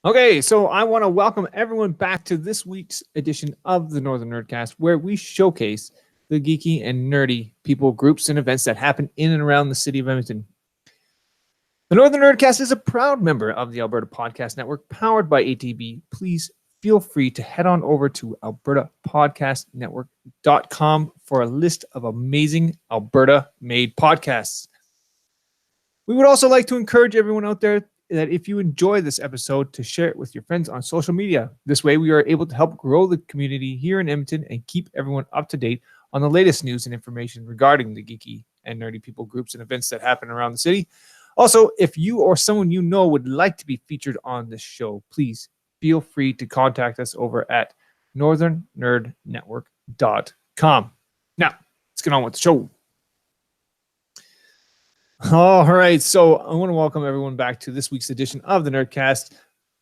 Okay, so I want to welcome everyone back to this week's edition of the Northern Nerdcast, where we showcase the geeky and nerdy people, groups, and events that happen in and around the city of Edmonton. The Northern Nerdcast is a proud member of the Alberta Podcast Network, powered by ATB. Please feel free to head on over to albertapodcastnetwork.com for a list of amazing Alberta-made podcasts. We would also like to encourage everyone out there that if you enjoy this episode, to share it with your friends on social media. This way, we are able to help grow the community here in Edmonton and keep everyone up to date on the latest news and information regarding the geeky and nerdy people, groups, and events that happen around the city. Also, if you or someone you know would like to be featured on this show, please feel free to contact us over at northernnerdnetwork.com. Now, let's get on with the show. All right, so I want to welcome everyone back to this week's edition of the Nerdcast.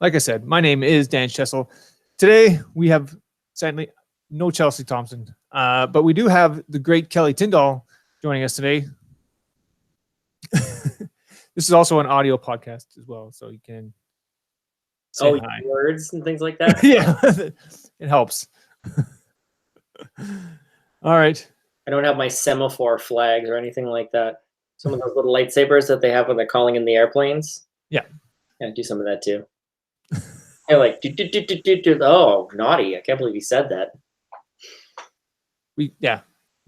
Like I said, my name is Dan Chessel. Today, we have, sadly, no Chelsea Thompson, but we do have the great Kelly Tindall joining us today. This is also an audio podcast as well, so you can say hi. Words and things like that? Yeah, it helps. All right. I don't have my semaphore flags or anything like that. Some of those little lightsabers that they have when they're calling in the airplanes. Yeah. Yeah, do some of that too. They're like, oh, naughty. I can't believe he said that. We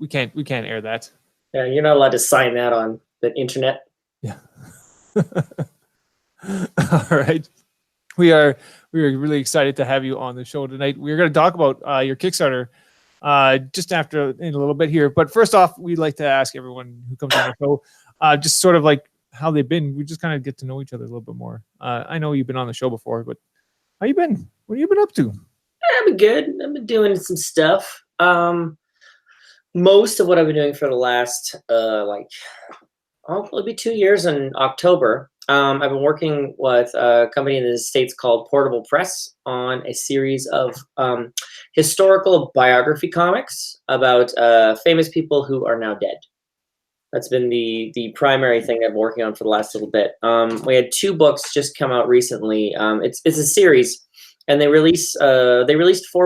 can't air that. Yeah, you're not allowed to sign that on the internet. Yeah. All right. We are really excited to have you on the show tonight. We're going to talk about your Kickstarter just after in a little bit here. But first off, we'd like to ask everyone who comes on the show just sort of like how they've been. We just kind of get to know each other a little bit more. I know you've been on the show before, but how you been? What have you been up to? I've been good. I've been doing some stuff. Most of what I've been doing for the last it'll be 2 years in October. I've been working with a company in the States called Portable Press on a series of historical biography comics about famous people who are now dead. That's been the primary thing I've been working on for the last little bit. We had 2 books just come out recently. It's a series, and they released 4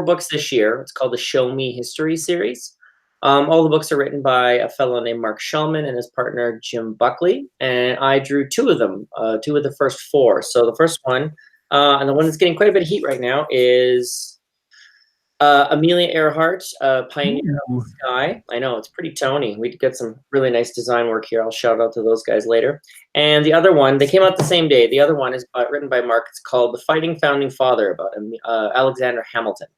books this year. It's called the Show Me History series. All the books are written by a fellow named Mark Shellman and his partner Jim Buckley, and I drew 2 of them, 2 of the first 4. So the first one, and the one that's getting quite a bit of heat right now, is Amelia Earhart, Pioneer of the Sky. I know, it's pretty Tony. We got some really nice design work here. I'll shout out to those guys later. And the other one, they came out the same day. The other one is written by Mark. It's called The Fighting Founding Father, about Alexander Hamilton.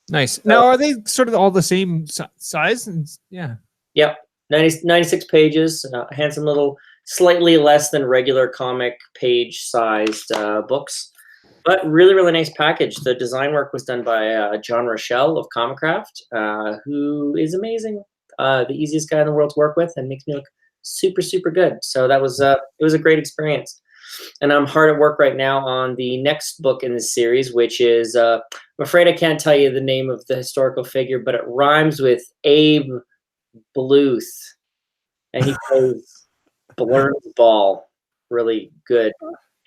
Nice. Now, are they sort of all the same size? Yeah. Yep. 96 pages, handsome little, slightly less than regular comic page-sized books. But really, really nice package. The design work was done by John Rochelle of Comicraft, who is amazing. The easiest guy in the world to work with and makes me look super, super good. So that was it was a great experience. And I'm hard at work right now on the next book in this series, which is, I'm afraid I can't tell you the name of the historical figure, but it rhymes with Abe Bluth. And he plays Blurns Ball really good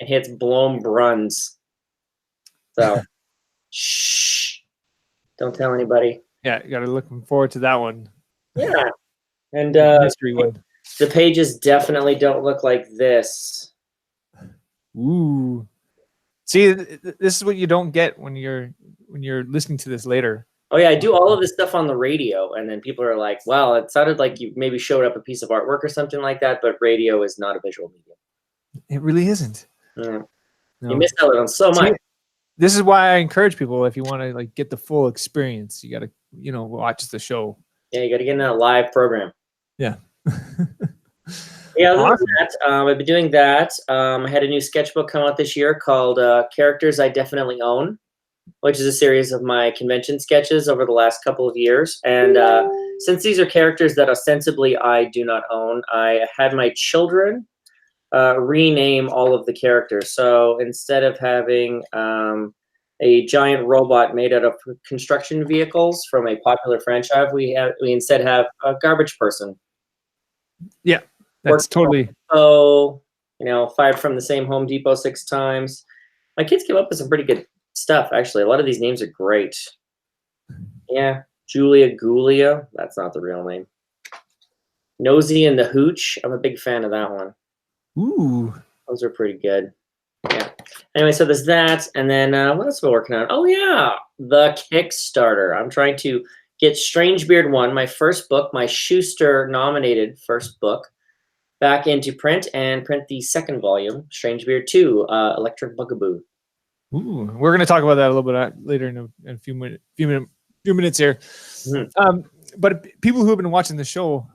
and hits Blown Bruns. So, shh, don't tell anybody. Yeah, you got to look forward to that one. Yeah. And mystery one. The pages definitely don't look like this. Ooh. See, this is what you don't get when you're listening to this later. Oh yeah, I do all of this stuff on the radio, and then people are like, "Well, it sounded like you maybe showed up a piece of artwork or something like that," but radio is not a visual medium. It really isn't. Yeah. No. You miss out on so much. This is why I encourage people, if you want to like get the full experience, you got to watch the show. Yeah, you got to get in that live program. Yeah. Yeah, other than that, I've been doing that. I had a new sketchbook come out this year called Characters I Definitely Own, which is a series of my convention sketches over the last couple of years. And since these are characters that ostensibly I do not own, I had my children rename all of the characters. So instead of having a giant robot made out of construction vehicles from a popular franchise, we instead have a garbage person. Yeah. That's totally. Oh, fired from the same Home Depot 6 times. My kids came up with some pretty good stuff, actually. A lot of these names are great. Yeah, Julia Gulia. That's not the real name. Nosy and the Hooch. I'm a big fan of that one. Ooh. Those are pretty good. Yeah. Anyway, so there's that. And then what else am I working on? Oh, yeah. The Kickstarter. I'm trying to get Strangebeard 1, my first book, my Schuster-nominated first book, back into print and print the second volume, Strangebeard 2, Electric Bugaboo. Ooh. We're going to talk about that a little bit later in a few minutes here. Mm-hmm. But people who have been watching the show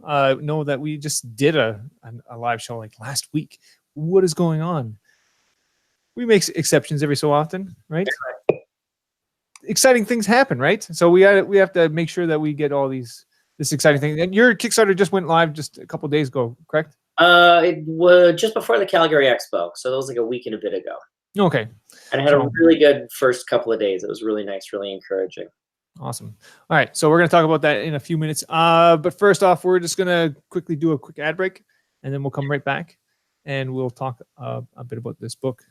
know that we just did a live show like last week. What is going on? We make exceptions every so often, right? Yeah. Exciting things happen, right? So we have to make sure that we get all this exciting thing. And your Kickstarter just went live just a couple of days ago, correct? It was just before the Calgary Expo, so that was like a week and a bit ago. Okay. And I had a really good first couple of days. It was really nice, really encouraging. Awesome. All right, so we're going to talk about that in a few minutes. But first off, we're just going to quickly do a quick ad break, and then we'll come right back, and we'll talk a bit about this book.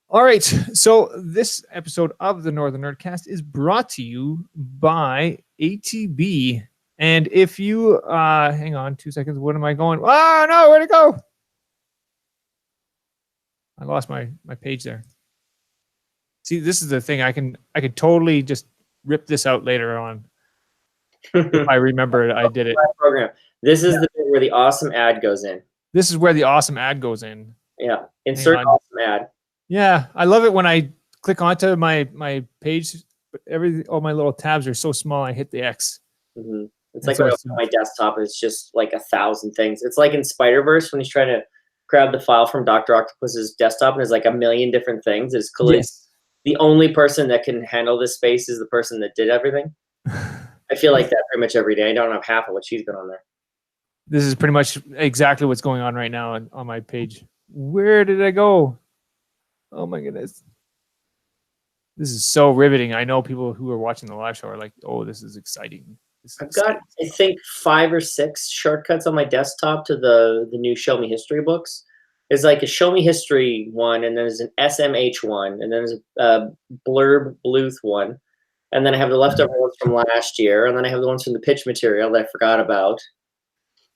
All right, so this episode of the Northern Nerdcast is brought to you by ATB. And if you, hang on 2 seconds, what am I going? Oh, no, where'd it go? I lost my page there. See, this is the thing. I could totally just rip this out later on. If I remember I did it. Program. This is the bit where the awesome ad goes in. This is where the awesome ad goes in. Yeah. Insert awesome ad. Yeah. I love it when I click onto my page, but all my little tabs are so small I hit the X. Mm-hmm. It's like when I open my desktop, it's just like 1,000 things. It's like in Spider-Verse when he's trying to grab the file from Dr. Octopus's desktop and there's like a million different things. It's yes. The only person that can handle this space is the person that did everything. I feel like that pretty much every day. I don't have half of what she's been on there. This is pretty much exactly what's going on right now on my page. Where did I go? Oh my goodness. This is so riveting. I know people who are watching the live show are like, oh, this is exciting. I've got, I think, 5 or 6 shortcuts on my desktop to the new Show Me History books. There's like a Show Me History one, and then there's an SMH one, and then there's a Blurb Bluth one. And then I have the leftover ones from last year, and then I have the ones from the pitch material that I forgot about.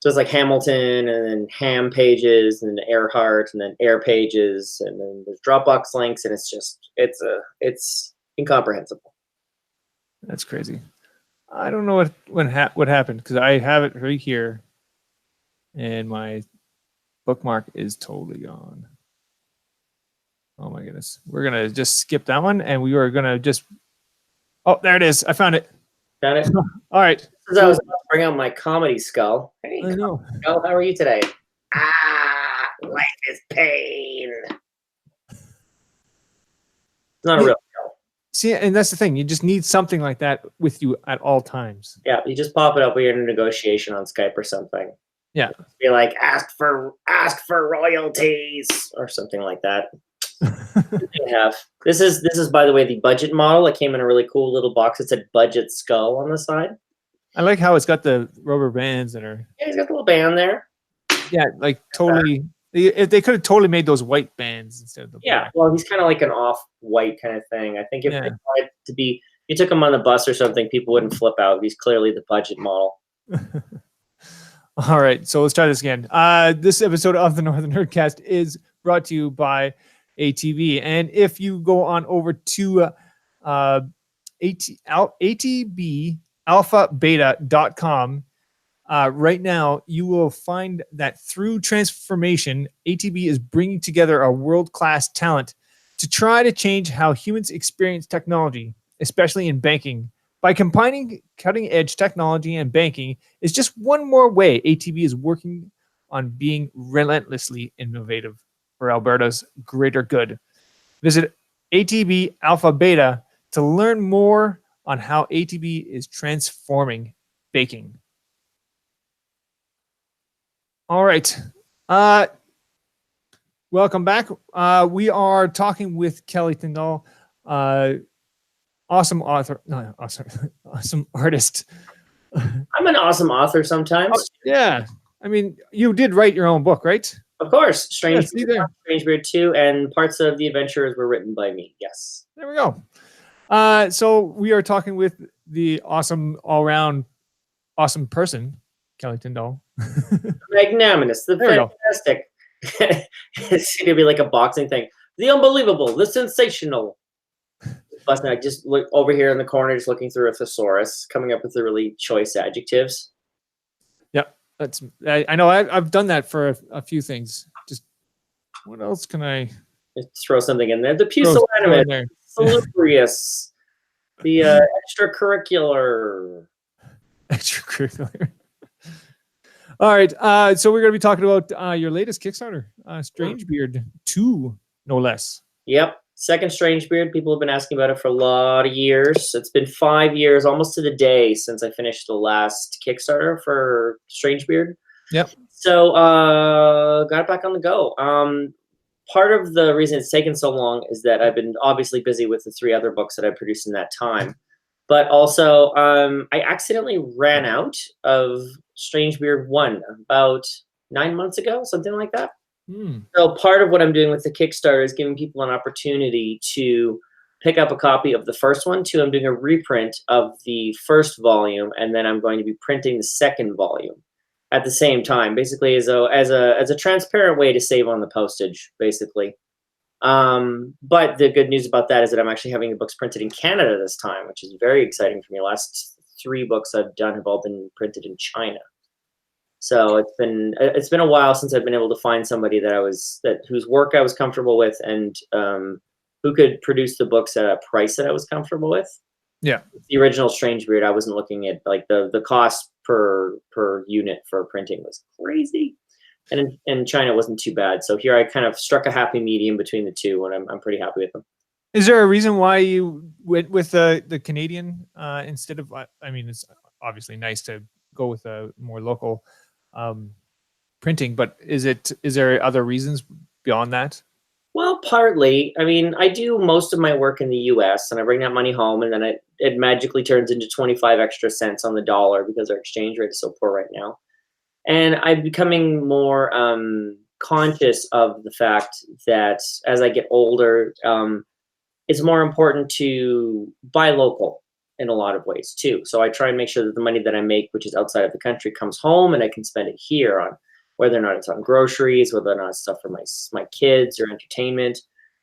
So it's like Hamilton, and then Ham pages, and then Earhart, and then Air pages, and then there's Dropbox links, and it's just, it's incomprehensible. That's crazy. I don't know what happened, because I have it right here, and my bookmark is totally gone. Oh my goodness. We're going to just skip that one, and we are going to just... Oh, there it is. I found it. Found it? All right. As I was about to bring out my comedy skull. Hey, I know. Skull, how are you today? Life is pain. It's not a real skull. See, and that's the thing. You just need something like that with you at all times. Yeah, you just pop it up when you're in a negotiation on Skype or something. Yeah. Be like, ask for royalties or something like that. This is by the way the budget model. It came in a really cool little box. It said budget skull on the side. I like how it's got the rubber bands that are. Yeah, he's got the little band there. Yeah, like totally. They could have totally made those white bands instead of the black. Well, he's kind of like an off-white kind of thing. I think if they wanted to be, you took him on the bus or something, people wouldn't flip out. He's clearly the budget model. All right, so let's try this again. This episode of the Northern Nerdcast is brought to you by ATB. And if you go on over to atbalphabeta.com, right now, you will find that through transformation, ATB is bringing together a world-class talent to try to change how humans experience technology, especially in banking. By combining cutting-edge technology and banking is just one more way ATB is working on being relentlessly innovative for Alberta's greater good. Visit ATB Alpha Beta to learn more on how ATB is transforming banking. All right. Welcome back. We are talking with Kelly Tindall, awesome author. No, awesome artist. I'm an awesome author sometimes. Oh, yeah. I mean, you did write your own book, right? Of course, see there. Strangebeard 2, and parts of the adventures were written by me. Yes. There we go. So we are talking with the awesome, all-round, awesome person, Kelly Tindall. Magnanimous, the There we go. fantastic. It's going to be like a boxing thing. The unbelievable, the sensational. But I just look over here in the corner, just looking through a thesaurus, coming up with the really choice adjectives. Yep, I know. I've done that for a few things. Just what else can I Just throw something in there? The pusillanimous, salubrious, the extracurricular. Extracurricular. All right. So we're going to be talking about your latest Kickstarter, Strangebeard 2, no less. Yep. Second Strangebeard. People have been asking about it for a lot of years. It's been 5 years, almost to the day, since I finished the last Kickstarter for Strangebeard. Yep. So got it back on the go. Part of the reason it's taken so long is that I've been obviously busy with the 3 other books that I produced in that time. But also, I accidentally ran out of Strangebeard 1 about 9 months ago, something like that. So part of what I'm doing with the Kickstarter is giving people an opportunity to pick up a copy of the first one. 2, I'm doing a reprint of the first volume, and then I'm going to be printing the second volume at the same time, basically as a transparent way to save on the postage, basically. But the good news about that is that I'm actually having the books printed in Canada this time, which is very exciting for me. The last 3 books I've done have all been printed in China. So it's been a while since I've been able to find somebody whose work I was comfortable with, and who could produce the books at a price that I was comfortable with. Yeah. The original Strangebeard, I wasn't looking at like the cost per unit for printing was crazy. And in China it wasn't too bad. So here I kind of struck a happy medium between the two, and I'm pretty happy with them. Is there a reason why you went with the Canadian instead of? I mean, it's obviously nice to go with a more local printing, but is there other reasons beyond that? Well, partly. I mean, I do most of my work in the U.S. and I bring that money home, and then it magically turns into 25 extra cents on the dollar because our exchange rate is so poor right now. And I'm becoming more conscious of the fact that as I get older, it's more important to buy local in a lot of ways too. So I try and make sure that the money that I make, which is outside of the country, comes home and I can spend it here on whether or not it's on groceries, whether or not it's stuff for my kids or entertainment.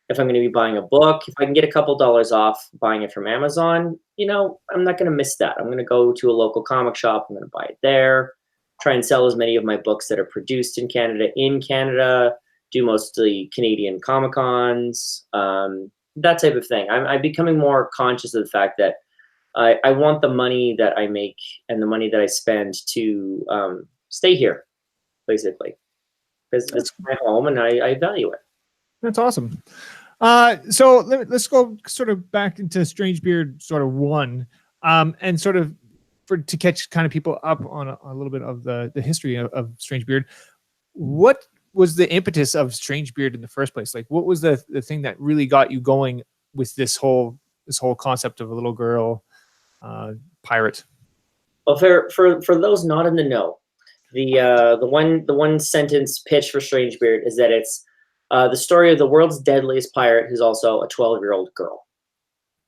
If I'm going to be buying a book, if I can get a couple dollars off buying it from Amazon, I'm not going to miss that. I'm going to go to a local comic shop. I'm going to buy it there. Try and sell as many of my books that are produced in Canada, do mostly Canadian Comic-Cons, that type of thing. I'm becoming more conscious of the fact that I want the money that I make and the money that I spend to stay here, basically. Because it's my home and I value it. That's awesome. So let's go sort of back into Strangebeard sort of 1, and sort of to catch kind of people up on a little bit of the history of Strangebeard. What was the impetus of Strangebeard in the first place? Like, what was the thing that really got you going with this whole concept of a little girl pirate? Well, for those not in the know, the one sentence pitch for Strangebeard is that it's the story of the world's deadliest pirate who's also a 12-year-old girl.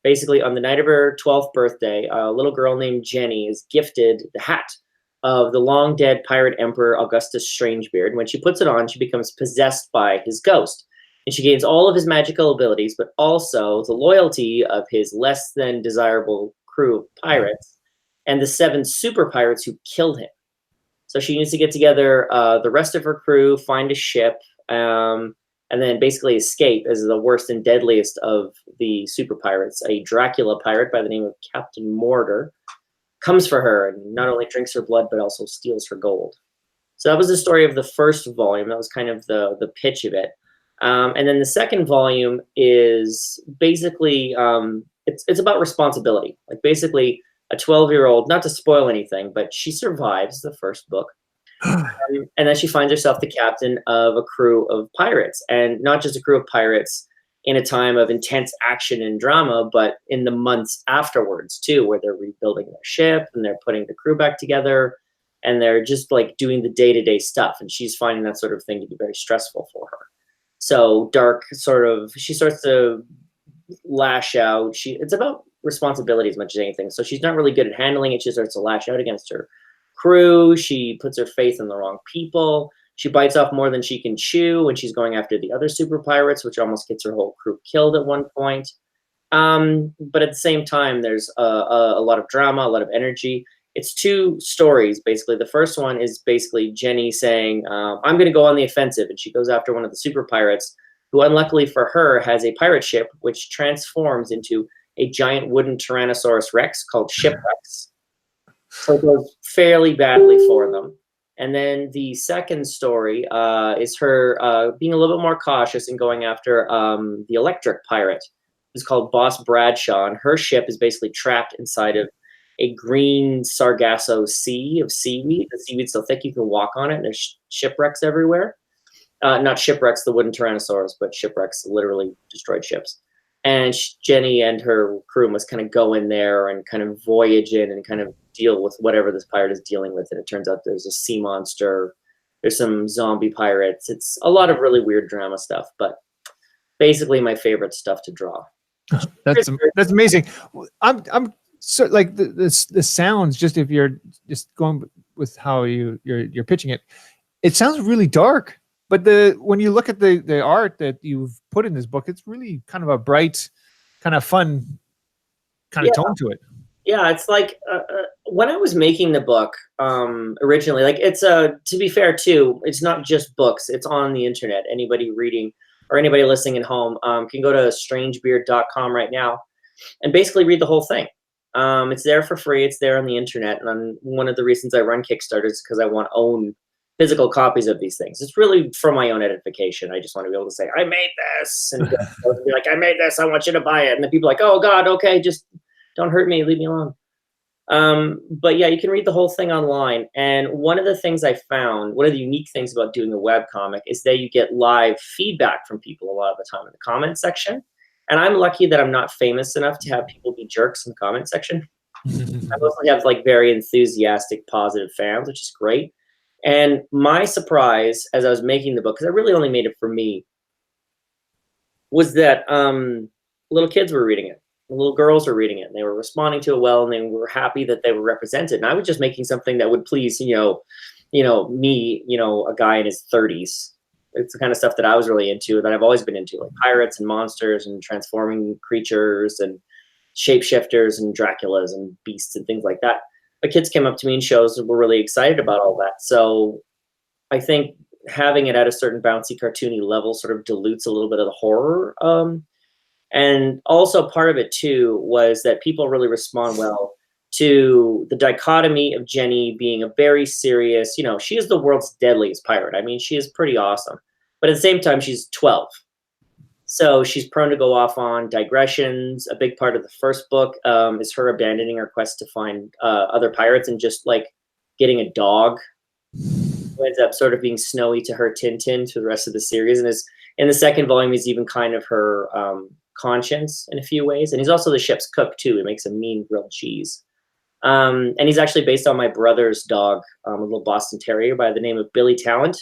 Basically, on the night of her 12th birthday, a little girl named Jenny is gifted the hat of the long-dead pirate emperor Augustus Strangebeard. When she puts it on, she becomes possessed by his ghost. And she gains all of his magical abilities, but also the loyalty of his less than desirable crew of pirates and the 7 super pirates who killed him. So she needs to get together the rest of her crew, find a ship, and then basically escape as the worst and deadliest of the super pirates. A Dracula pirate by the name of Captain Mortar comes for her and not only drinks her blood, but also steals her gold. So that was the story of the first volume. That was kind of the pitch of it. And then the second volume is basically, it's about responsibility. Like basically a 12-year-old, not to spoil anything, but she survives the first book. And then she finds herself the captain of a crew of pirates, and not just a crew of pirates in a time of intense action and drama, but in the months afterwards too, where they're rebuilding their ship and they're putting the crew back together. and they're just like doing the day-to-day stuff, and she's finding that sort of thing to be very stressful for her. So Dark she starts to lash out. It's about responsibility as much as anything. So she's not really good at handling it. She starts to lash out against her crew. She puts her faith in the wrong people. She bites off more than she can chew when she's going after the other super pirates, which almost gets her whole crew killed at one point. But at the same time, there's a lot of drama, a lot of energy. It's two stories, basically. The first one is basically Jenny saying, I'm going to go on the offensive. And she goes after one of the super pirates, who unluckily for her has a pirate ship, which transforms into a giant wooden Tyrannosaurus Rex called Shipwrecks. So it goes fairly badly for them. And then the second story is her being a little bit more cautious and going after the electric pirate, who's called Boss Bradshaw. And her ship is basically trapped inside of a green Sargasso sea of seaweed. The seaweed's so thick you can walk on it, and there's shipwrecks everywhere. Not shipwrecks, the wooden Tyrannosaurus, but shipwrecks, literally destroyed ships. And Jenny and her crew must kind of go in there and kind of voyage in and kind of deal with whatever this pirate is dealing with. And it turns out there's a sea monster, there's some zombie pirates. It's a lot of really weird drama stuff, but basically my favorite stuff to draw. That's amazing. I'm so like the sounds, just if you're just going with how you're pitching it, it sounds really dark. But when you look at the art that you've put in this book, it's really kind of a bright, kind of fun kind of tone to it. Yeah, it's like when I was making the book originally, like it's to be fair too, it's not just books. It's on the internet. Anybody reading or anybody listening at home can go to Strangebeard.com right now and basically read the whole thing. It's there for free. It's there on the internet. And one of the reasons I run Kickstarter is because I want to own physical copies of these things. It's really for my own edification. I just want to be able to say, I made this, and be like, I made this, I want you to buy it. And then people are like, oh God, okay, just don't hurt me, leave me alone. But yeah, you can read the whole thing online. And one of the things I found, one of the unique things about doing a webcomic is that you get live feedback from people a lot of the time in the comment section. And I'm lucky that I'm not famous enough to have people be jerks in the comment section. I mostly have like very enthusiastic, positive fans, which is great. And my surprise as I was making the book, because I really only made it for me, was that little kids were reading it. Little girls were reading it, and they were responding to it well, and they were happy that they were represented. And I was just making something that would please, me, a guy in his 30s. It's the kind of stuff that I was really into, that I've always been into, like pirates and monsters and transforming creatures and shapeshifters and Draculas and beasts and things like that. But kids came up to me in shows and were really excited about all that. So I think having it at a certain bouncy, cartoony level sort of dilutes a little bit of the horror. And also part of it too was that people really respond well to the dichotomy of Jenny being a very serious, she is the world's deadliest pirate. I mean, she is pretty awesome. But at the same time, she's 12. So she's prone to go off on digressions. A big part of the first book is her abandoning her quest to find other pirates and just like getting a dog, who ends up sort of being Snowy to her Tintin for the rest of the series. And is in the second volume, he's even kind of her conscience in a few ways. And he's also the ship's cook too. He makes a mean grilled cheese. And he's actually based on my brother's dog, a little Boston Terrier by the name of Billy Talent.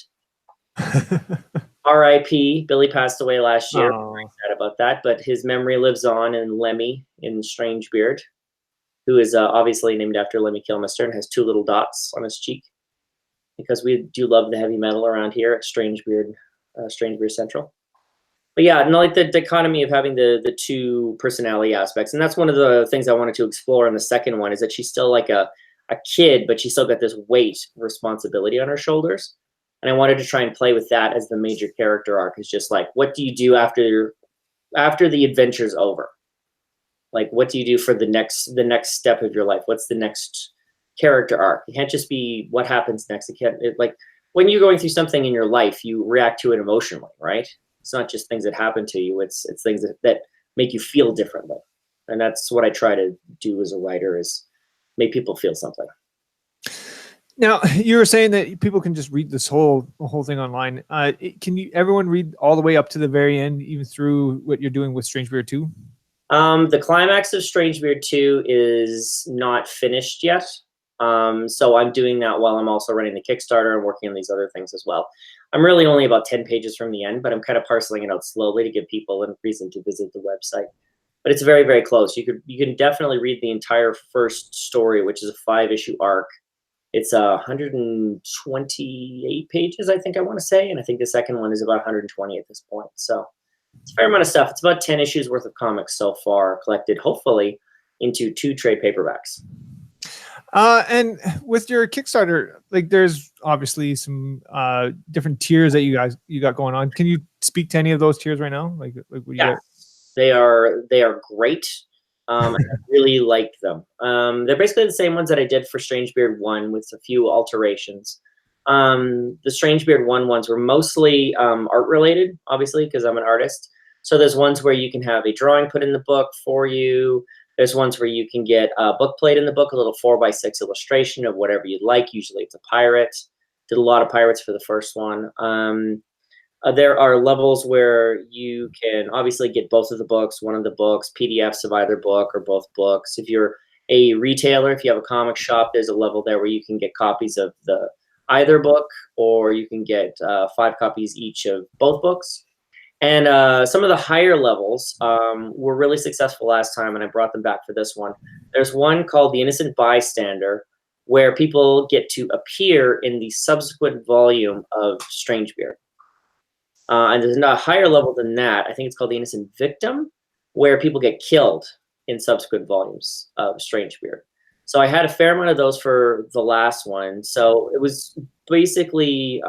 R.I.P. Billy passed away last year. I'm very sad about that, but his memory lives on in Lemmy in Strangebeard, who is obviously named after Lemmy Kilmister and has 2 little dots on his cheek, because we do love the heavy metal around here at Strangebeard Central. But yeah, and like the dichotomy of having the 2 personality aspects, and that's one of the things I wanted to explore in the second one, is that she's still like a kid, but she's still got this weight of responsibility on her shoulders. And I wanted to try and play with that as the major character arc. Is just like, what do you do after the adventure's over? Like, what do you do for the next step of your life? What's the next character arc? It can't just be what happens next. Like when you're going through something in your life, you react to it emotionally, right? It's not just things that happen to you. It's things that make you feel differently. And that's what I try to do as a writer, is make people feel something. Now, you were saying that people can just read this whole thing online. Can everyone read all the way up to the very end, even through what you're doing with Strangebeard 2? The climax of Strangebeard 2 is not finished yet. So I'm doing that while I'm also running the Kickstarter and working on these other things as well. I'm really only about 10 pages from the end, but I'm kind of parceling it out slowly to give people a reason to visit the website. But it's very, very close. You can definitely read the entire first story, which is a 5-issue arc. It's 128 pages, I think I want to say, and I think the second one is about 120 at this point. So it's a fair amount of stuff. It's about 10 issues worth of comics so far, collected hopefully into 2 trade paperbacks. And with your Kickstarter, like there's obviously some different tiers that you got going on. Can you speak to any of those tiers right now? Like what yeah, they are great. I really like them. They're basically the same ones that I did for Strangebeard 1 with a few alterations. The Strangebeard 1 ones were mostly art related, obviously, because I'm an artist. So there's ones where you can have a drawing put in the book for you. There's ones where you can get a book plate in the book, a little 4x6 illustration of whatever you'd like. Usually it's a pirate. Did a lot of pirates for the first one. There are levels where you can obviously get both of the books, one of the books, PDFs of either book or both books. If you're a retailer, if you have a comic shop, there's a level there where you can get copies of either book, or you can get 5 copies each of both books. And some of the higher levels were really successful last time, and I brought them back for this one. There's one called The Innocent Bystander, where people get to appear in the subsequent volume of Strangebeard. And there's a higher level than that. I think it's called The Innocent Victim, where people get killed in subsequent volumes of Strangebeard. So I had a fair amount of those for the last one. So it was basically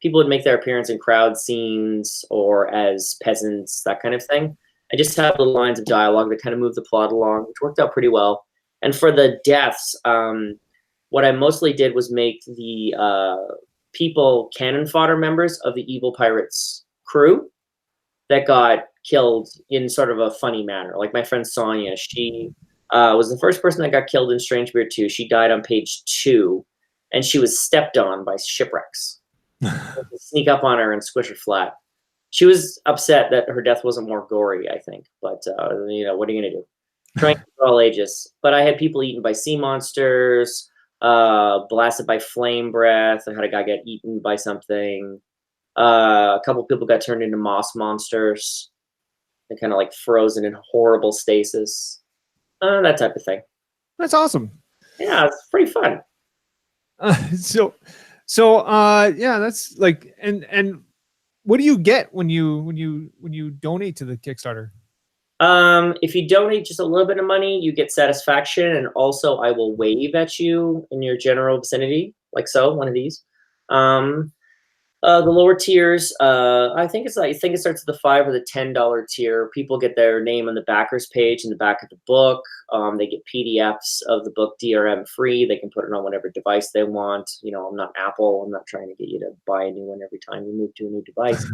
people would make their appearance in crowd scenes or as peasants, that kind of thing. I just have the lines of dialogue that kind of move the plot along, which worked out pretty well. And for the deaths, what I mostly did was make the people cannon fodder members of the evil pirates crew that got killed in sort of a funny manner. Like my friend Sonia, she was the first person that got killed in Strangebeard 2. She died on page 2, and she was stepped on by shipwrecks. Sneak up on her and squish her flat. She was upset that her death wasn't more gory, I think. But, what are you going to do? Trying for all ages. But I had people eaten by sea monsters, blasted by flame breath. I had a guy get eaten by something. A couple people got turned into moss monsters. They're kind of like frozen in horrible stasis. That type of thing. That's awesome. Yeah, it's pretty fun. So yeah, that's like, and what do you get when you donate to the Kickstarter? If you donate just a little bit of money, you get satisfaction, and also I will wave at you in your general vicinity, like so, one of these. The lower tiers, I think it starts at the $5 or the $10 tier. People get their name on the backers page in the back of the book. They get PDFs of the book DRM free. They can put it on whatever device they want. I'm not Apple. I'm not trying to get you to buy a new one every time you move to a new device.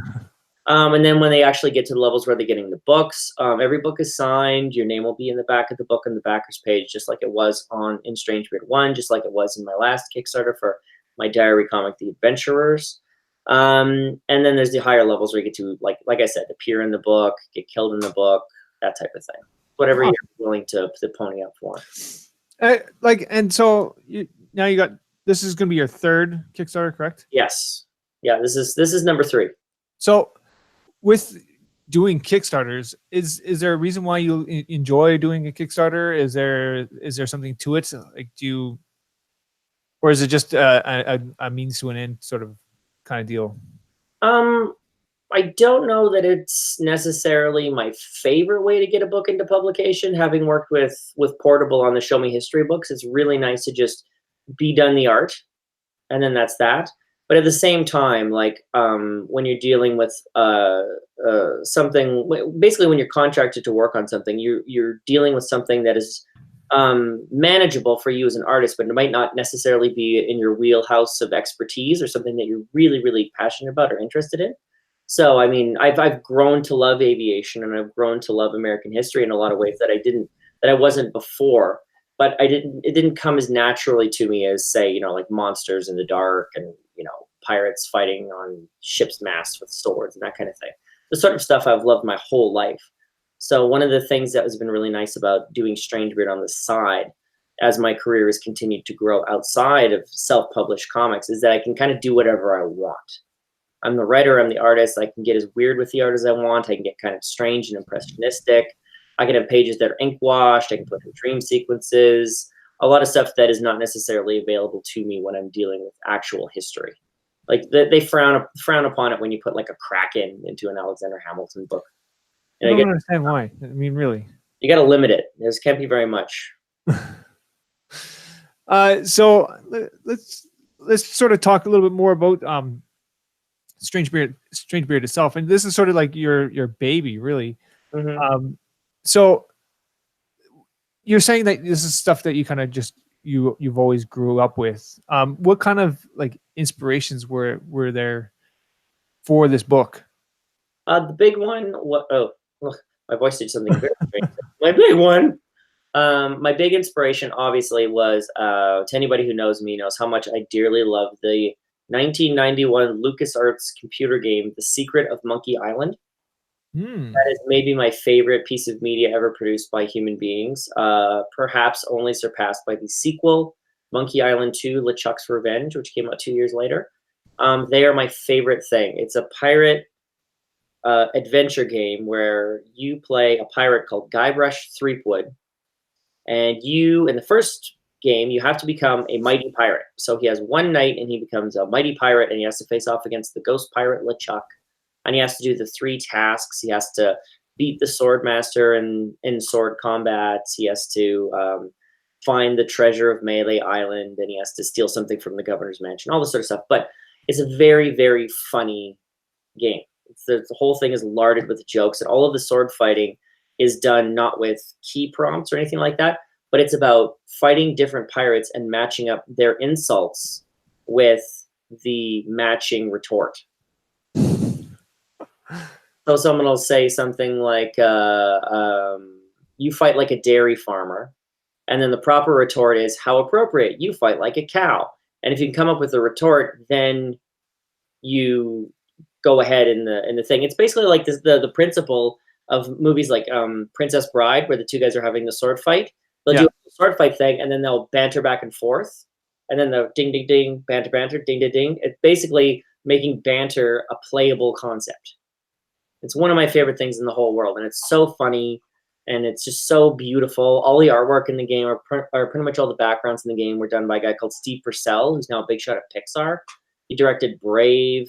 And then when they actually get to the levels where they're getting the books, every book is signed. Your name will be in the back of the book on the backers page, just like it was in Strangebeard 1, just like it was in my last Kickstarter for my diary comic, The Adventurers. And then there's the higher levels where you get to, like I said, appear in the book, get killed in the book, that type of thing. Whatever you're willing to pony up for. And so now you got, this is going to be your 3rd Kickstarter, correct? Yes. Yeah, this is number 3. So with doing Kickstarters, is there a reason why you enjoy doing a Kickstarter? Is there something to it? Like, or is it just a means to an end sort of kind of deal? I don't know that it's necessarily my favorite way to get a book into publication. Having worked with Portable on the Show Me History books, it's really nice to just be done the art, and then that's that. But at the same time, like when you're dealing with something, basically when you're contracted to work on something, you're dealing with something that is manageable for you as an artist, but it might not necessarily be in your wheelhouse of expertise or something that you're really, really passionate about or interested in. So, I mean, I've grown to love aviation, and I've grown to love American history in a lot of ways that I wasn't before. But it didn't come as naturally to me as, say, like monsters in the dark and, pirates fighting on ships' masts with swords and that kind of thing. The sort of stuff I've loved my whole life. So one of the things that has been really nice about doing Strangebeard on the side as my career has continued to grow outside of self-published comics, is that I can kind of do whatever I want. I'm the writer, I'm the artist. I can get as weird with the art as I want. I can get kind of strange and impressionistic. I can have pages that are ink washed. I can put in dream sequences, a lot of stuff that is not necessarily available to me when I'm dealing with actual history. Like they frown upon it when you put like a Kraken into an Alexander Hamilton book. And I don't understand why. I mean, really. You got to limit it. There can't be very much. So let's sort of talk a little bit more about Strangebeard itself, and this is sort of like your baby, really. Mm-hmm. So you're saying that this is stuff that you kind of just you've always grew up with. What kind of like inspirations were there for this book? The big one. My voice did something very strange. My big one. My big inspiration, obviously, was to anybody who knows me knows how much I dearly love the 1991 LucasArts computer game, The Secret of Monkey Island. That is maybe my favorite piece of media ever produced by human beings, perhaps only surpassed by the sequel, Monkey Island 2, LeChuck's Revenge, which came out 2 years later. They are my favorite thing. It's a pirate adventure game where you play a pirate called Guybrush Threepwood, and in the first game, you have to become a mighty pirate. So he has one night and he becomes a mighty pirate, and he has to face off against the ghost pirate LeChuck. And he has to do the 3 tasks. He has to beat the sword master in sword combat. He has to find the treasure of Melee Island, and he has to steal something from the governor's mansion, all this sort of stuff. But it's a very, very funny game. The whole thing is larded with jokes, and all of the sword fighting is done not with key prompts or anything like that, but it's about fighting different pirates and matching up their insults with the matching retort. So someone will say something like, you fight like a dairy farmer. And then the proper retort is, how appropriate, you fight like a cow. And if you can come up with a retort, then you go ahead in the thing. It's basically like this, the principle of movies like Princess Bride, where the 2 guys are having the sword fight. They'll do a sword fight thing, and then they'll banter back and forth. And then the ding, ding, ding, banter, banter, ding, ding, ding. It's basically making banter a playable concept. It's one of my favorite things in the whole world, and it's so funny, and it's just so beautiful. All the artwork in the game, or pretty much all the backgrounds in the game, were done by a guy called Steve Purcell, who's now a big shot at Pixar. He directed Brave.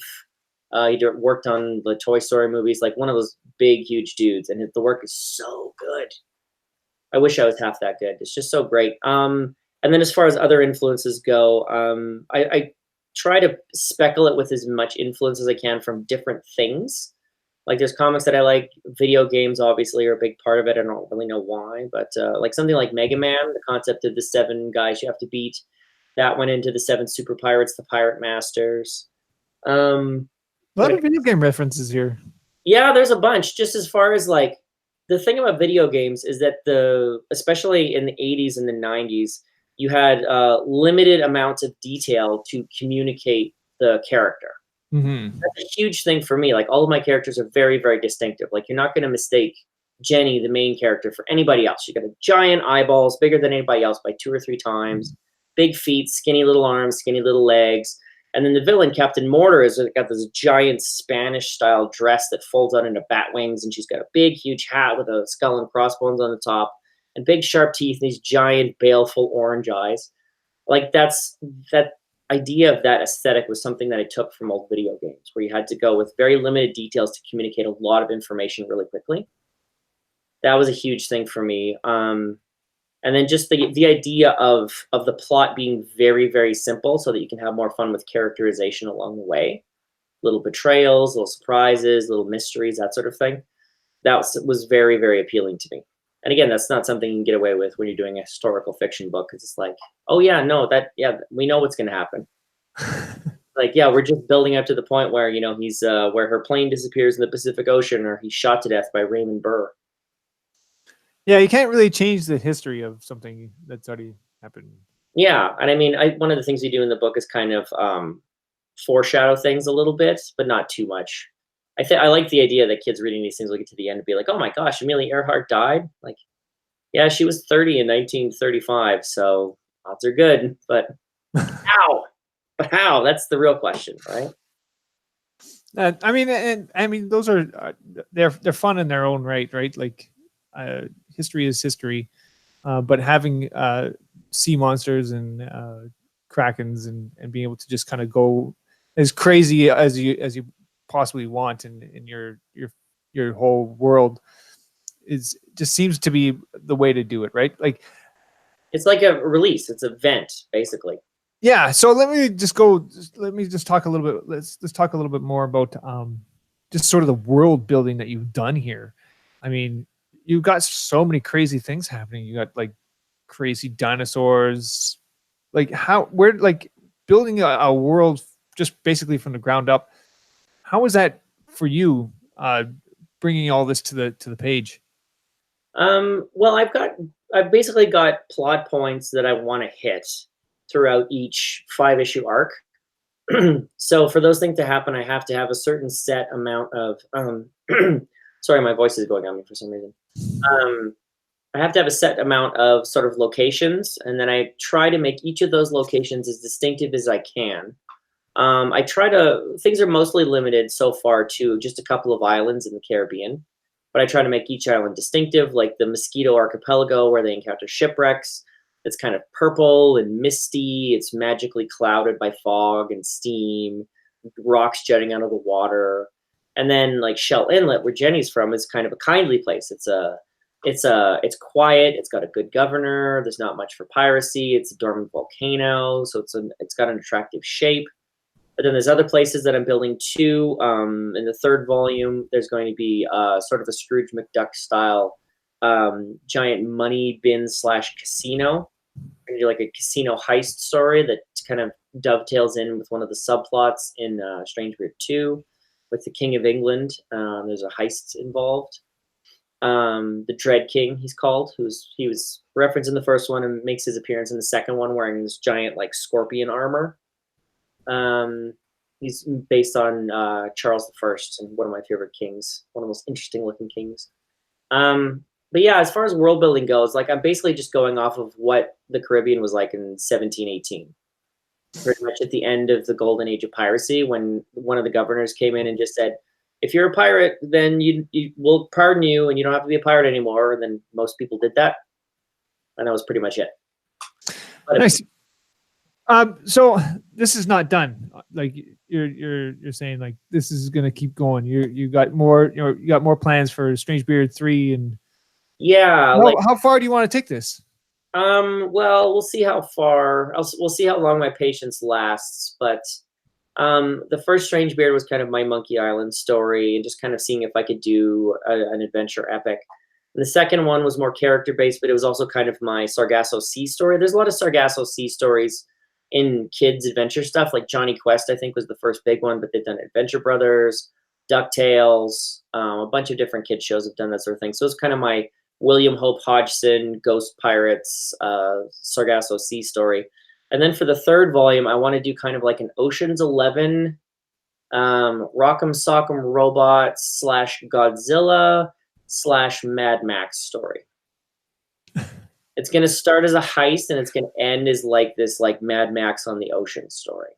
He worked on the Toy Story movies, like one of those big, huge dudes, and the work is so good. I wish I was half that good. It's just so great. And then as far as other influences go, I try to speckle it with as much influence as I can from different things. Like there's comics that I like. Video games obviously are a big part of it. I don't really know why, but like something like Mega Man, the concept of the 7 guys you have to beat, that went into the 7 super pirates, the Pirate Masters. A lot of video game references here. Yeah, there's a bunch. Just as far as like the thing about video games is that especially in the 80s and the 90s, you had limited amounts of detail to communicate the character. Mm-hmm. That's a huge thing for me. Like all of my characters are very, very distinctive. Like you're not going to mistake Jenny, the main character, for anybody else. You got a giant eyeballs, bigger than anybody else by 2 or 3 times, big feet, skinny little arms, skinny little legs. And then the villain, Captain Mortar, has got this giant Spanish-style dress that folds out into bat wings, and she's got a big, huge hat with a skull and crossbones on the top, and big, sharp teeth, and these giant, baleful orange eyes. Like that idea of that aesthetic was something that I took from old video games, where you had to go with very limited details to communicate a lot of information really quickly. That was a huge thing for me. And then just the idea of the plot being very, very simple so that you can have more fun with characterization along the way. Little betrayals, little surprises, little mysteries, that sort of thing. That was very, very appealing to me. And again, that's not something you can get away with when you're doing a historical fiction book, because it's like, oh yeah, no, we know what's going to happen. Like, yeah, we're just building up to the point where, he's where her plane disappears in the Pacific Ocean, or he's shot to death by Raymond Burr. Yeah, you can't really change the history of something that's already happened. Yeah, and I mean, one of the things we do in the book is kind of foreshadow things a little bit, but not too much. I like the idea that kids reading these things will get to the end and be like, "Oh my gosh, Amelia Earhart died!" Like, Yeah, she was 30 in 1935, so odds are good. But how? But how? That's the real question, right? I mean, and I mean, those are they're fun in their own right, right? Like, history is history, but having sea monsters and krakens and being able to just kind of go as crazy as you possibly want in your whole world is just seems to be the way to do it, right? Like, It's like a release. It's a vent, basically. yeah. So let me just talk a little bit. Let's talk a little bit more about just sort of the world building that you've done here. I mean, you've got so many crazy things happening. You got like crazy dinosaurs, like where like building a world just basically from the ground up. How was that for you, bringing all this to the page? Well, I've basically got plot points that I want to hit throughout each 5-issue arc. So for those things to happen, I have to have a certain set amount of sorry, my voice is going on me for some reason. I have to have a set amount of sort of locations, and then I try to make each of those locations as distinctive as I can. Things are mostly limited so far to just a couple of islands in the Caribbean, but I try to make each island distinctive, like the Mosquito Archipelago, where they encounter shipwrecks. It's kind of purple and misty. It's magically clouded by fog and steam, rocks jutting out of the water. And then like Shell Inlet, where Jenny's from, is kind of a kindly place. It's quiet. It's got a good governor. There's not much for piracy. It's a dormant volcano, so it's got an attractive shape. But then there's other places that I'm building too. In the third volume, there's going to be sort of a Scrooge McDuck style giant money bin / casino. I'm gonna do like a casino heist story that kind of dovetails in with one of the subplots in Strangebeard 2 with the King of England. There's a heist involved. The Dread King, he's called, he was referenced in the first one and makes his appearance in the second one wearing this giant like scorpion armor. He's based on Charles I, and one of my favorite kings, one of the most interesting looking kings. But yeah, as far as world building goes, like I'm basically just going off of what the Caribbean was like in 1718. Pretty much at the end of the golden age of piracy, when one of the governors came in and just said, if you're a pirate, then you will pardon you and you don't have to be a pirate anymore. And then most people did that. And that was pretty much it. But nice. So this is not done. Like you're saying, like this is gonna keep going. You got more. You got more plans for Strangebeard 3 and. Yeah. How far do you want to take this? Well, we'll see how far. We'll see how long my patience lasts. But the first Strangebeard was kind of my Monkey Island story and just kind of seeing if I could do an adventure epic. And the second one was more character based, but it was also kind of my Sargasso Sea story. There's a lot of Sargasso Sea stories in kids' adventure stuff, like Johnny Quest, I think, was the first big one, but they've done Adventure Brothers, DuckTales, a bunch of different kid shows have done that sort of thing. So it's kind of my William Hope Hodgson, Ghost Pirates, Sargasso Sea story. And then for the third volume, I want to do kind of like an Ocean's 11, Rock'em Sock'em Robots / Godzilla / Mad Max story. It's going to start as a heist and it's going to end as like this like Mad Max on the ocean story.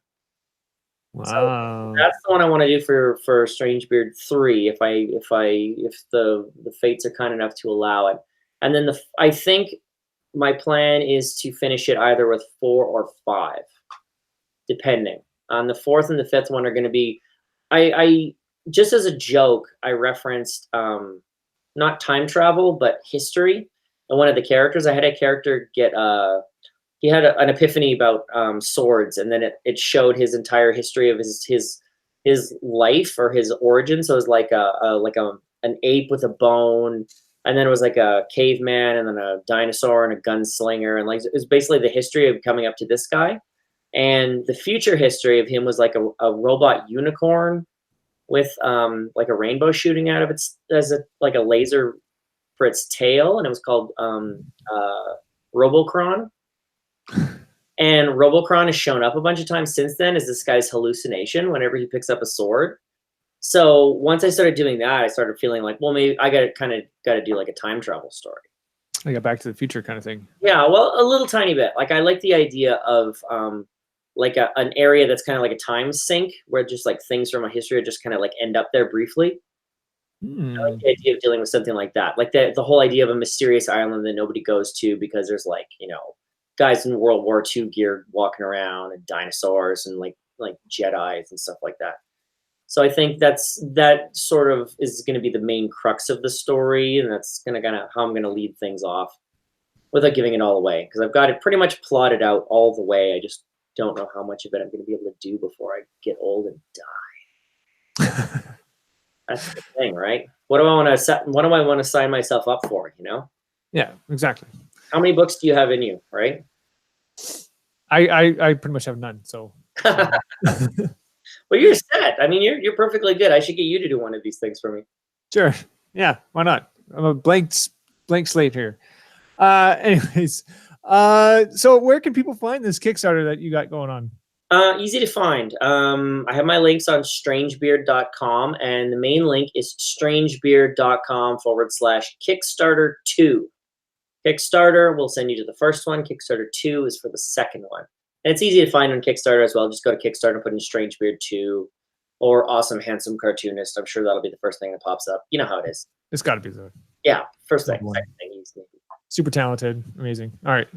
Wow. So that's the one I want to do for Strangebeard 3 if the fates are kind enough to allow it. And then I think my plan is to finish it either with 4 or 5, depending. On the 4th and the 5th one are going to be I just as a joke, I referenced not time travel but history. And one of the characters, I had a character get he had an epiphany about swords, and then it showed his entire history of his life or his origin. So it was like an ape with a bone, and then it was like a caveman, and then a dinosaur and a gunslinger, and like it was basically the history of coming up to this guy. And the future history of him was like a robot unicorn with like a rainbow shooting out of its as like a laser for its tail, and it was called Robocron. And Robocron has shown up a bunch of times since then as this guy's hallucination whenever he picks up a sword. So once I started doing that, I started feeling like, well, maybe I got to do like a time travel story. Like a Back to the Future kind of thing. Yeah, well, a little tiny bit. Like I like the idea of like an area that's kind of like a time sink where just like things from a history just kind of like end up there briefly. I like the idea of dealing with something like that. Like the whole idea of a mysterious island that nobody goes to because there's like, guys in World War II gear walking around and dinosaurs and like Jedis and stuff like that. So I think that sort of is going to be the main crux of the story, and that's going to kind of how I'm going to lead things off without giving it all away, because I've got it pretty much plotted out all the way. I just don't know how much of it I'm going to be able to do before I get old and die. That's the thing, right? What do I want to sign myself up for? Yeah, exactly. How many books do you have in you, right? I pretty much have none. So. Well, you're set. I mean, you're perfectly good. I should get you to do one of these things for me. Sure. Yeah. Why not? I'm a blank slate here. Anyways, so where can people find this Kickstarter that you got going on? Easy to find. I have my links on Strangebeard.com, and the main link is Strangebeard.com/Kickstarter2. Kickstarter will send you to the first one. Kickstarter 2 is for the second one. And it's easy to find on Kickstarter as well. Just go to Kickstarter and put in Strangebeard 2 or Awesome Handsome Cartoonist. I'm sure that'll be the first thing that pops up. You know how it is. It's got to be the. Yeah, first thing. Second thing, easy. Super talented. Amazing. All right.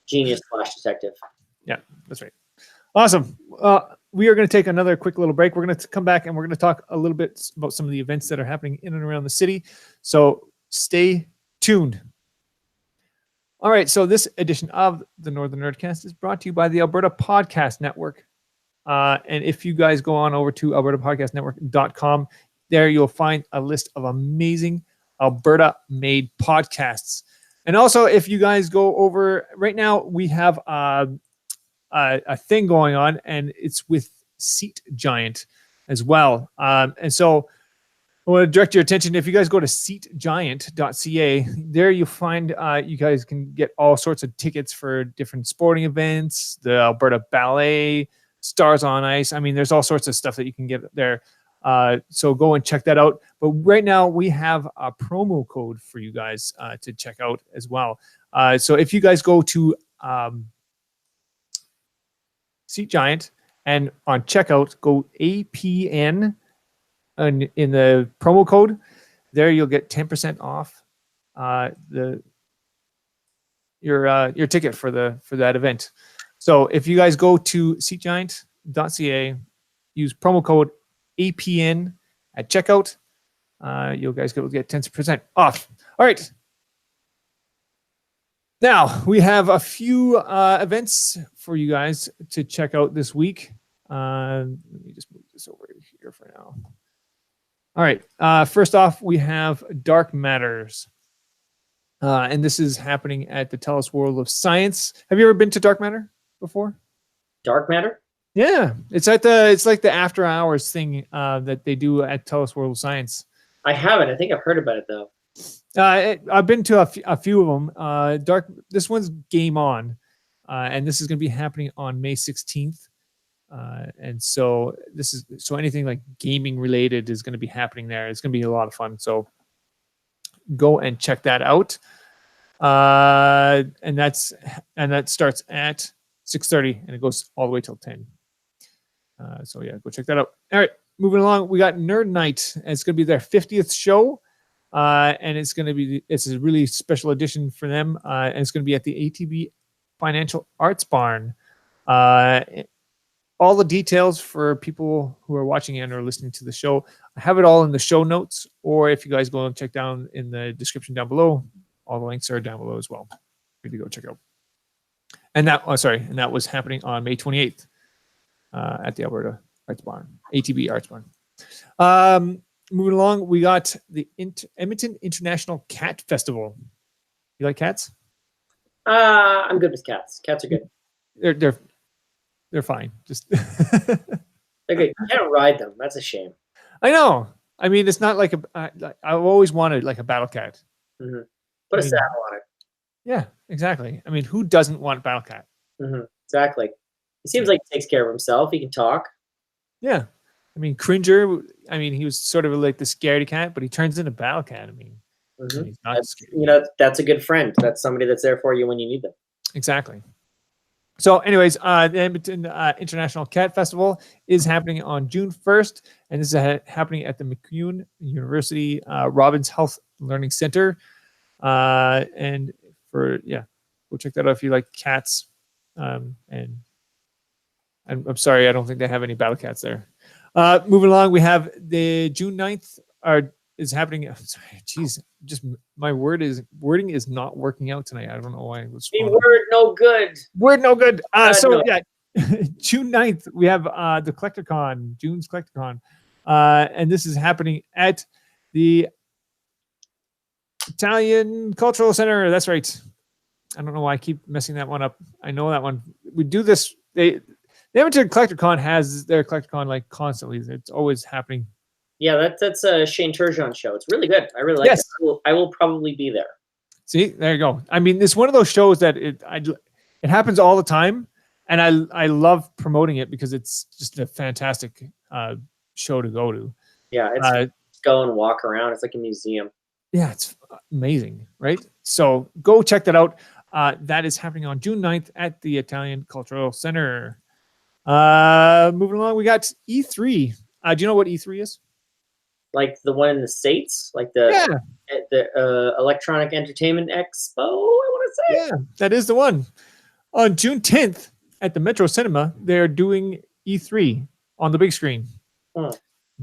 Genius / detective. Yeah, that's right. Awesome. We are going to take another quick little break. We're going to come back and we're going to talk a little bit about some of the events that are happening in and around the city. So stay tuned. All right, so this edition of the Northern Nerdcast is brought to you by the Alberta Podcast Network. And if you guys go on over to albertapodcastnetwork.com, there you'll find a list of amazing Alberta-made podcasts. And also, if you guys go over, right now we have a thing going on, and it's with Seat Giant as well. And so I want to direct your attention. If you guys go to seatgiant.ca, there you'll find you guys can get all sorts of tickets for different sporting events, the Alberta Ballet, Stars on Ice. I mean, there's all sorts of stuff that you can get there. So go and check that out. But right now we have a promo code for you guys to check out as well. So if you guys go to Seat Giant and on checkout, go APN. And in the promo code, there you'll get 10% off your ticket for that event. So if you guys go to seatgiant.ca, use promo code APN at checkout, you guys will get 10% off. All right. Now we have a few events for you guys to check out this week. Let me just move this over here for now. All right. First off, we have Dark Matters. And this is happening at the TELUS World of Science. Have you ever been to Dark Matter before? Dark Matter? Yeah. It's like the after hours thing that they do at TELUS World of Science. I haven't. I think I've heard about it though. I've been to a few of them. This one's Game On. And this is going to be happening on May 16th. And so anything like gaming related is going to be happening there. It's going to be a lot of fun. So go and check that out. And that starts at 6:30 and it goes all the way till 10. So yeah, go check that out. All right, moving along. We got Nerd Nite. And it's going to be their 50th show. And it's a really special edition for them. And it's going to be at the ATB Financial Arts Barn. All the details for people who are watching and or listening to the show, I have it all in the show notes, or if you guys go and check down in the description down below, all the links are down below as well. Good to go check out. And that was happening on May 28th at the Alberta Arts Barn, ATB Arts Barn. Moving along, we got the Edmonton International Cat Festival. You like cats? I'm good with cats. Cats are good. They're fine. Just they're good. You can't ride them. That's a shame. I know. I mean, it's not like I've always wanted like a battle cat. Mm-hmm. Put a saddle on it. Yeah, exactly. I mean, who doesn't want battle cat? Mm-hmm. Exactly. He seems like he takes care of himself. He can talk. Yeah. I mean, Cringer. I mean, he was sort of like the scaredy cat, but he turns into battle cat. I mean, Mhm. He's not That's, scared. that's a good friend. That's somebody that's there for you when you need them. Exactly. So, anyways, the Edmonton International Cat Festival is happening on June 1st, and this is happening at the MacEwan University Robbins Health Learning Center. And go check that out if you like cats. And I'm sorry, I don't think they have any battle cats there. Moving along, we have the June 9th is happening. I'm sorry, geez, just my wording is not working out tonight. I don't know why. Word no good. Word no good. No. Yeah, June 9th, we have the CollectorCon, June's CollectorCon. And this is happening at the Italian Cultural Center. That's right. I don't know why I keep messing that one up. I know that one. We do this. The Edmonton CollectorCon has their CollectorCon like constantly. It's always happening. Yeah, that's a Shane Turgeon show. It's really good. I really like it. I will probably be there. See, there you go. I mean, it's one of those shows that it happens all the time, and I love promoting it because it's just a fantastic show to go to. Yeah, it's go and walk around. It's like a museum. Yeah, it's amazing, right? So go check that out. That is happening on June 9th at the Italian Cultural Center. Moving along, we got E3. Do you know what E3 is? Like the one in the States? Like the Electronic Entertainment Expo, I want to say? Yeah, that is the one. On June 10th at the Metro Cinema, they're doing E3 on the big screen.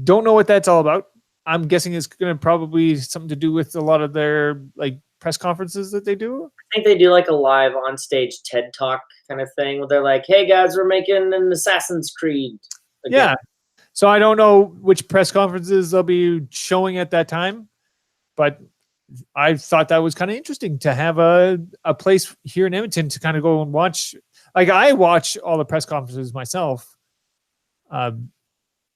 Don't know what that's all about. I'm guessing it's going to probably something to do with a lot of their like press conferences that they do. I think they do like a live on stage TED Talk kind of thing where they're like, hey guys, we're making an Assassin's Creed again. Yeah. So I don't know which press conferences they'll be showing at that time, but I thought that was kind of interesting to have a place here in Edmonton to kind of go and watch. Like I watch all the press conferences myself.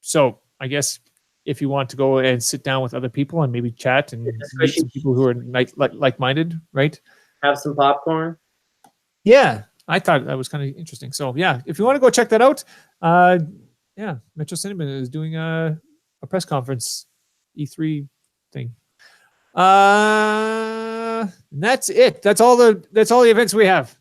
So I guess if you want to go and sit down with other people and maybe chat and meet some people who are like-minded, right? Have some popcorn. Yeah, I thought that was kind of interesting. So yeah, if you want to go check that out, Metro Cinema is doing a press conference E3 thing. And that's it. That's all the events we have.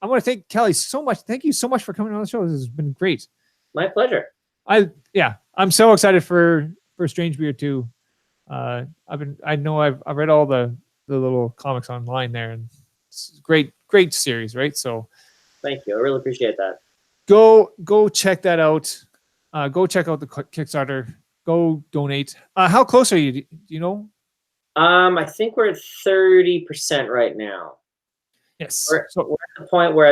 I want to thank Kelly so much. Thank you so much for coming on the show. This has been great. My pleasure. I'm so excited for Strangebeard too. I've read all the little comics online there, and it's great series, right? So thank you. I really appreciate that. Go check that out. Go check out the Kickstarter. Go donate. How close are you? Do you know? I think we're at 30% right now. Yes. We're at the point where I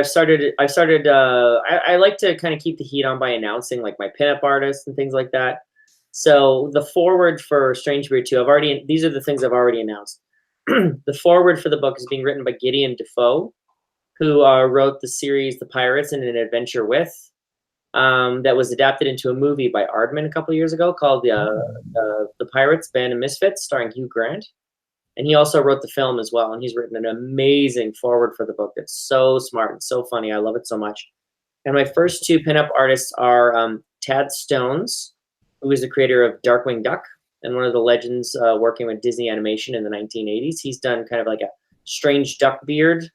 like to kind of keep the heat on by announcing like my pinup artists and things like that. So the forward for Strangebeard 2, these are the things I've already announced. The forward for the book is being written by Gideon Defoe, who wrote the series The Pirates and an Adventure With, that was adapted into a movie by Aardman a couple of years ago called The Pirates, Band of Misfits, starring Hugh Grant. And he also wrote the film as well, and he's written an amazing forward for the book. It's so smart and so funny. I love it so much. And my first two pinup artists are Tad Stones, who is the creator of Darkwing Duck and one of the legends working with Disney Animation in the 1980s. He's done kind of like a strange duck beard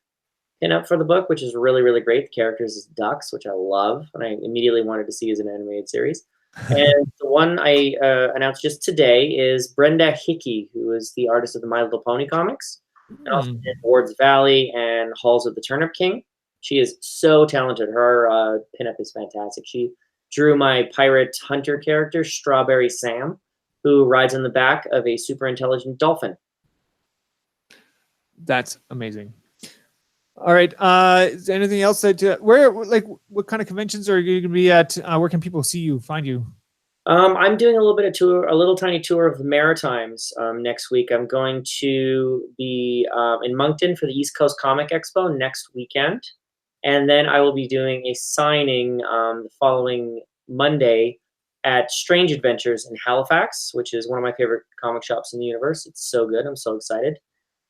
pinup for the book, which is really, really great. The characters is ducks, which I love, and I immediately wanted to see as an animated series. And the one I announced just today is Brenda Hickey, who is the artist of the My Little Pony comics, and also did Ward's Valley and Halls of the Turnip King. She is so talented. Her pinup is fantastic. She drew my pirate hunter character, Strawberry Sam, who rides on the back of a super intelligent dolphin. That's amazing. All right. Is there anything else that what kind of conventions are you going to be at? Where can people see you, find you? I'm doing a little tiny tour of the Maritimes next week. I'm going to be in Moncton for the East Coast Comic Expo next weekend, and then I will be doing a signing the following Monday at Strange Adventures in Halifax, which is one of my favorite comic shops in the universe. It's so good. I'm so excited.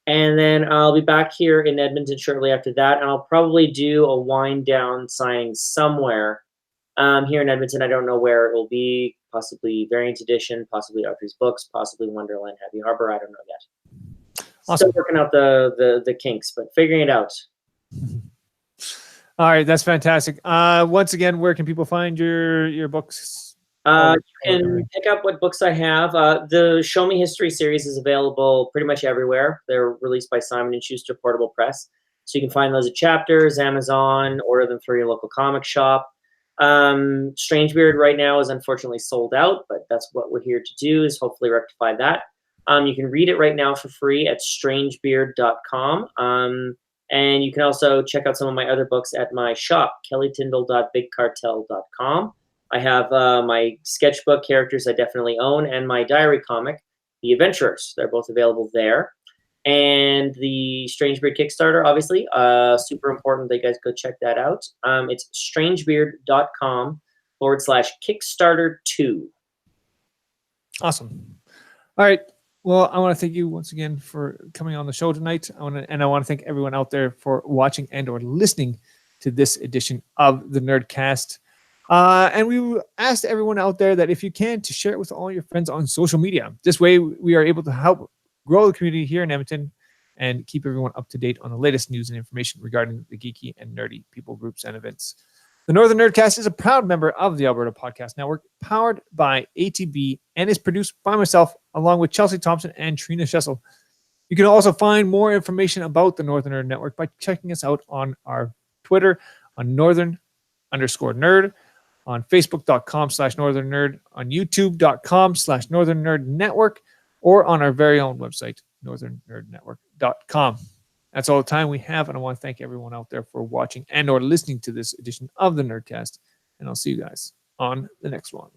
And then I'll be back here in Edmonton shortly after that, and I'll probably do a wind down signing somewhere here in Edmonton. I don't know where it will be, possibly Variant Edition, possibly Arthur's Books, possibly Wonderland Happy Harbor. I don't know yet. Awesome. Still working out the kinks, but figuring it out. All right, that's fantastic. Once again, where can people find your books? You can pick up what books I have. The Show Me History series is available pretty much everywhere. They're released by Simon & Schuster Portable Press. So you can find those at Chapters, Amazon, order them through your local comic shop. Strangebeard right now is unfortunately sold out, but that's what we're here to do, is hopefully rectify that. You can read it right now for free at strangebeard.com. And you can also check out some of my other books at my shop, kellytindall.bigcartel.com. I have my sketchbook characters I definitely own and my diary comic, The Adventurers. They're both available there. And the Strangebeard Kickstarter, obviously, super important that you guys go check that out. It's strangebeard.com/Kickstarter2. Awesome. All right. Well, I want to thank you once again for coming on the show tonight. I want to thank everyone out there for watching and or listening to this edition of the Nerdcast. And we asked everyone out there that if you can, to share it with all your friends on social media. This way we are able to help grow the community here in Edmonton and keep everyone up to date on the latest news and information regarding the geeky and nerdy people groups and events. The Northern Nerdcast is a proud member of the Alberta Podcast Network, powered by ATB, and is produced by myself, along with Chelsea Thompson and Trina Schessel. You can also find more information about the Northern Nerd Network by checking us out on our Twitter on Northern_Nerd, on Facebook.com/Northern Nerd, on YouTube.com/Northern Nerd Network, or on our very own website, NorthernNerdNetwork.com. That's all the time we have, and I want to thank everyone out there for watching and or listening to this edition of the Nerdcast, and I'll see you guys on the next one.